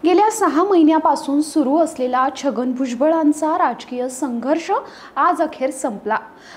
गेल्या 6 महिन्यापासून सुरू असलेला छगन भुजबळांचा राजकीय संघर्ष आज अखेर संपला।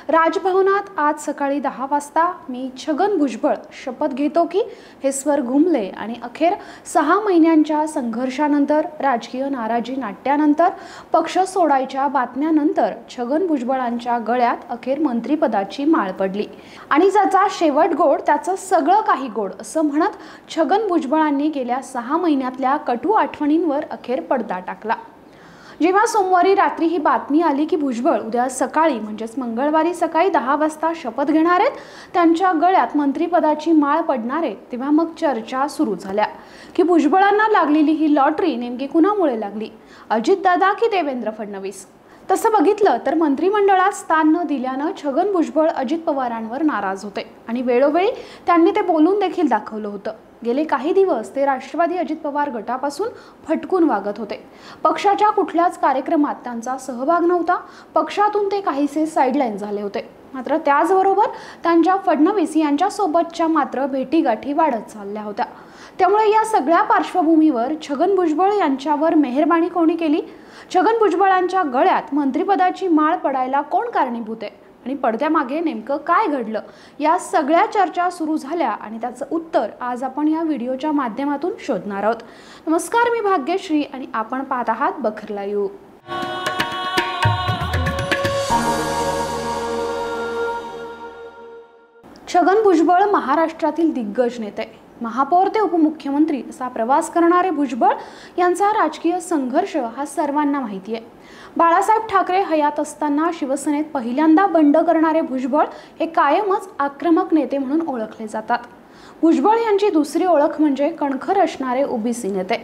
राजभवनात आज सकाळी 10 वाजता मी छगन भुजबळ शपथ घेतो की हे स्वर घुमले आणि अखेर 6 महिन्यांच्या संघर्षानंतर, राजकीय नाराजी नाट्यानंतर, पक्ष सोडायच्या बातम्यानंतर छगन भुजबळांच्या गळ्यात अखेर मंत्रिपदाची माळ पडली आणि ज्याचा शेवट गोड त्याचं सगळं काही गोड असं म्हणत छगन भुजबळांनी गेल्या 6 महिन्यातल्या कटू आठवणींवर अखेर पडदा टाकला। जेव्हा सोमवारी रात्री ही बातमी आली की भुजबळ उद्या सकाळी म्हणजेच मंगळवारी सकाळी 10 वाजता शपथ घेणार आहेत, त्यांच्या गळ्यात मंत्रिपदाची माळ पडणार आहे, तेव्हा मग चर्चा सुरू झाल्या की भुजबळांना लागलेली ही लॉटरी नेमकी कुणामुळे लागली, अजितदादा की देवेंद्र फडणवीस। तसं बघितलं तर मंत्रिमंडळात स्थान न दिल्यानं छगन भुजबळ अजित पवारांवर नाराज होते आणि वेळोवेळी त्यांनी ते बोलून देखील दाखवलं होतं। गेले काही दिवस ते राष्ट्रवादी अजित पवार गटापासून फटकून वागत होते। पक्षाच्या कुठल्याच कार्यक्रमात त्यांचा सहभाग नव्हता, पक्षातून ते काहीसे साइडलाईन झाले होते। मात्र त्याचबरोबर त्यांच्या फडणवीस यांच्यासोबतच्या मात्र भेटीगाठी वाढत चालल्या होत्या। त्यामुळे या सगळ्या पार्श्वभूमीवर छगन भुजबळ यांच्यावर मेहरबानी कोणी केली, छगन भुजबळांच्या गळ्यात मंत्रिपदाची माळ पडायला कोण कारणीभूत आहे आणि पडद्यामागे नेमकं काय घडलं, या सगळ्या चर्चा सुरू झाल्या आणि त्याचं उत्तर आज आपण या व्हिडिओच्या माध्यमातून शोधणार आहोत। नमस्कार, मी भाग्यश्री आणि आपण पाहत आहात बखर लाईव्ह। छगन भुजबळ महाराष्ट्रातील दिग्गज नेते, महापौर ते उपमुख्यमंत्री असा प्रवास करणारे भुजबळ यांचा राजकीय संघर्ष हा सर्वांना माहिती आहे। बाळासाहेब ठाकरे हयात असताना शिवसेनेत पहिल्यांदा बंड करणारे भुजबळ हे कायमच आक्रमक नेते म्हणून ओळखले जातात। भुजबळ यांची दुसरी ओळख म्हणजे कणखर असणारे ओबीसी नेते,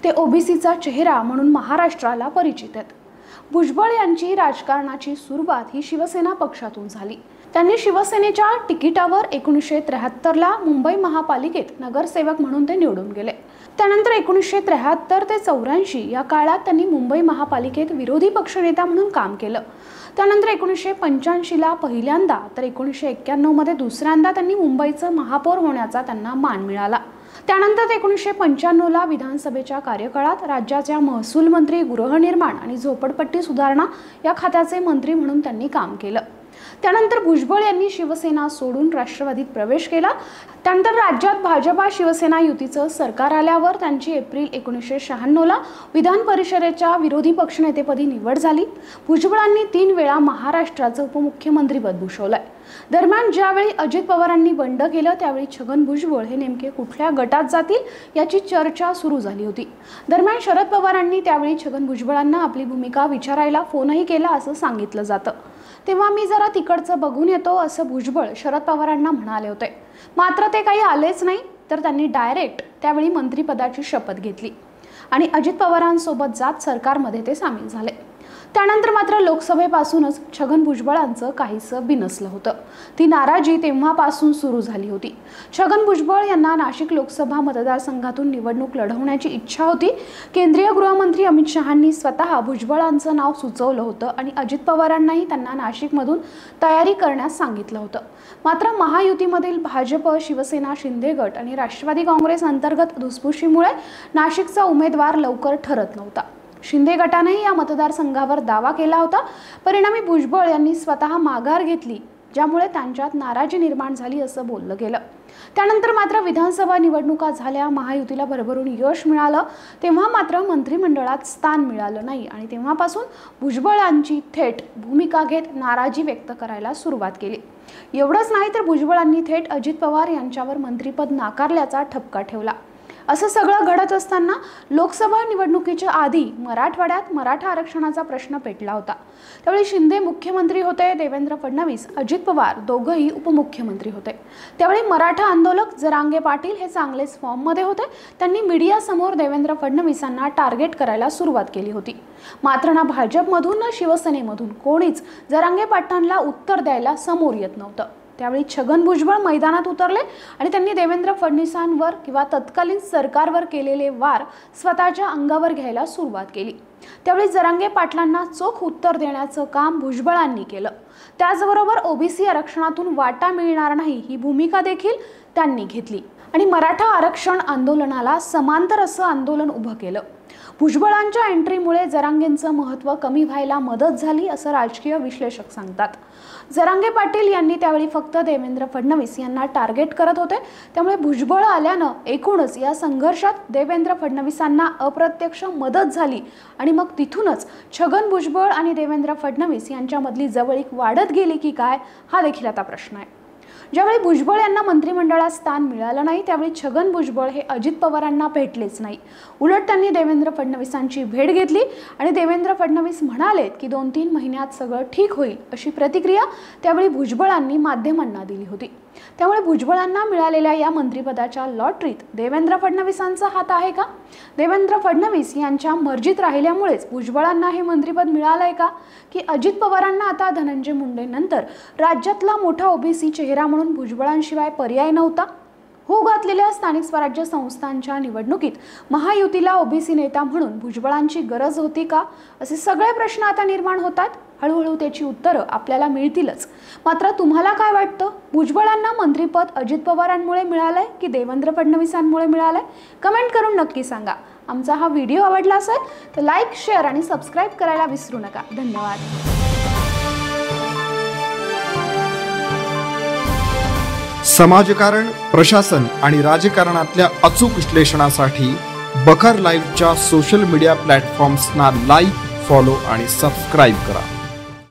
ते ओबीसीचा चेहरा म्हणून महाराष्ट्राला परिचित आहेत। भुजबळ यांची राजकारणाची सुरुवात ही शिवसेना पक्षातून झाली। त्यांनी शिवसेनेच्या तिकिटावर 1973 ला मुंबई महापालिकेत नगरसेवक म्हणून ते निवडून गेले। त्यानंतर 1973 ते 84 या काळात त्यांनी मुंबई महापालिकेत विरोधी पक्षनेता म्हणून काम केलं। त्यानंतर 1985 ला पहिल्यांदा तर 1991 मध्ये दुसऱ्यांदा त्यांनी मुंबईचं महापौर होण्याचा त्यांना मान मिळाला। त्यानंतर 1995 ला विधानसभेच्या कार्यकाळात राज्याच्या महसूल मंत्री, गृहनिर्माण आणि झोपडपट्टी सुधारणा या खात्याचे मंत्री म्हणून त्यांनी काम केलं। त्यानंतर भुजबळ यांनी शिवसेना सोडून राष्ट्रवादीत प्रवेश केला। त्यानंतर राज्यात भाजपा शिवसेना युतीचं सरकार आल्यावर त्यांची एप्रिल 1996 ला विधान परिषदेच्या विरोधी पक्षनेतेपदी निवड झाली। भुजबळांनी 3 वेळा महाराष्ट्राचं उपमुख्यमंत्रीपद भूषवलंय। दरम्यान ज्यावेळी अजित पवारांनी बंड केलं त्यावेळी छगन भुजबळ हे नेमके कुठल्या गटात जातील याची चर्चा सुरू झाली होती। दरम्यान शरद पवारांनी त्यावेळी छगन भुजबळांना आपली भूमिका विचारायला फोनही केला असं सांगितलं जातं। तेव्हा मी जरा तिकडचं बघून येतो असं भुजबळ शरद पवारांना म्हणाले होते। मात्र ते काही आलेच नाही, तर त्यांनी डायरेक्ट त्यावेळी मंत्रिपदाची शपथ घेतली आणि अजित पवारांसोबत जात सरकारमध्ये ते सामील झाले। त्यानंतर मात्र लोकसभेपासूनच छगन भुजबळांचं काहीसं बिनसलं होतं। ती नाराजी तेव्हापासून सुरू झाली होती। छगन भुजबळ यांना नाशिक लोकसभा मतदारसंघातून निवडणूक लढवण्याची इच्छा होती। केंद्रीय गृहमंत्री अमित शहांनी स्वतः भुजबळांचं नाव सुचवलं होतं आणि अजित पवारांनाही त्यांना नाशिकमधून तयारी करण्यास सांगितलं होतं। मात्र महायुतीमधील भाजप, शिवसेना, शिंदे गट आणि राष्ट्रवादी काँग्रेस अंतर्गत धुसफुशीमुळे नाशिकचा उमेदवार लवकर ठरत नव्हता। शिंदे गटानेही या मतदारसंघावर दावा केला होता। परिणामी भुजबळ यांनी स्वतः माघार घेतली, ज्यामुळे त्यांच्यात नाराजी निर्माण झाली असं बोललं गेलं। त्यानंतर मात्र विधानसभा निवडणुका झाल्या, महायुतीला भरभरून यश मिळालं, तेव्हा मात्र मंत्रिमंडळात स्थान मिळालं नाही आणि तेव्हापासून भुजबळांची थेट भूमिका घेत नाराजी व्यक्त करायला सुरुवात केली। एवढंच नाही तर भुजबळांनी थेट अजित पवार यांच्यावर मंत्रिपद नाकारल्याचा ठपका ठेवला। असं सगळं घडत असताना लोकसभा निवडणुकीच्या आधी मराठवाड्यात मराठा आरक्षणाचा प्रश्न पेटला होता। त्यावेळी शिंदे मुख्यमंत्री होते, देवेंद्र फडणवीस, अजित पवार दोघंही उपमुख्यमंत्री होते। त्यावेळी मराठा आंदोलक जरांगे पाटील हे चांगलेच फॉर्ममध्ये होते। त्यांनी मीडियासमोर देवेंद्र फडणवीसांना टार्गेट करायला सुरुवात केली होती। मात्र ना भाजपमधून ना शिवसेनेमधून कोणीच जरांगे पाटलांना उत्तर द्यायला समोर येत नव्हतं। त्यावेळी छगन भुजबळ मैदानात उतरले आणि त्यांनी देवेंद्र फडणवीसांवर किंवा तत्कालीन सरकारवर केलेले वार स्वतःच्या अंगावर घ्यायला सुरुवात केली। त्यावेळी जरांगे पाटलांना चोख उत्तर देण्याचं काम भुजबळांनी केलं। त्याचबरोबर ओबीसी आरक्षणातून वाटा मिळणार नाही ही भूमिका देखील त्यांनी घेतली। आणि मराठा आरक्षण आंदोलनाला समांतर असं आंदोलन उभं केलं। भुजबळांच्या एंट्रीमुळे जरांगेंचं महत्त्व कमी व्हायला मदत झाली असं राजकीय विश्लेषक सांगतात। जरांगे पाटील यांनी त्यावेळी फक्त देवेंद्र फडणवीस यांना टार्गेट करत होते, त्यामुळे भुजबळ आल्यानं एकूणच या संघर्षात देवेंद्र फडणवीसांना अप्रत्यक्ष मदत झाली आणि मग तिथूनच छगन भुजबळ आणि देवेंद्र फडणवीस यांच्यामधली जवळीक वाढत गेली की काय, हा देखील आता प्रश्न आहे। ज्यावेळी भुजबळ यांना मंत्रिमंडळात स्थान मिळालं नाही त्यावेळी छगन भुजबळ हे अजित पवारांना भेटलेच नाही। उलट त्यांनी देवेंद्र फडणवीसांची भेट घेतली आणि देवेंद्र फडणवीस म्हणाले की 2-3 महिन्यात सगळं ठीक होईल अशी प्रतिक्रिया त्यावेळी भुजबळांनी माध्यमांना दिली होती। त्यामुळे भुजबळांना मिळालेल्या या मंत्रिपदाच्या लॉटरीत देवेंद्र फडणवीसांचा हात आहे का? देवेंद्र फडणवीस यांच्या मर्जीत राहिल्यामुळेच भुजबळांना हे मंत्रिपद मिळालंय का, की अजित पवारांना आता धनंजय मुंडे नंतर राज्यातला मोठा ओबीसी चेहरा म्हणून भुजबळांशिवाय पर्याय नव्हता? हो घातलेल्या स्थानिक स्वराज्य संस्थांच्या निवडणुकीत महायुतीला ओबीसी नेता म्हणून भुजबळांची गरज होती का, असे सगळे प्रश्न आता निर्माण होतात। हळूहळू त्याची उत्तरं आपल्याला मिळतीलच। मात्र तुम्हाला काय वाटतं, भुजबळांना मंत्रिपद अजित पवारांमुळे मिळालंय की देवेंद्र फडणवीसांमुळे मिळालंय? कमेंट करून नक्की सांगा। आमचा हा व्हिडिओ आवडला असेल तर लाईक, शेअर आणि सबस्क्राईब करायला विसरू नका। धन्यवाद। समाजकारण, प्रशासन आणि राजकारणातल्या अचूक विश्लेषणासाठी बखर लाईव्हच्या सोशल मीडिया प्लॅटफॉर्म्सना लाईक, फॉलो आणि सबस्क्राईब करा।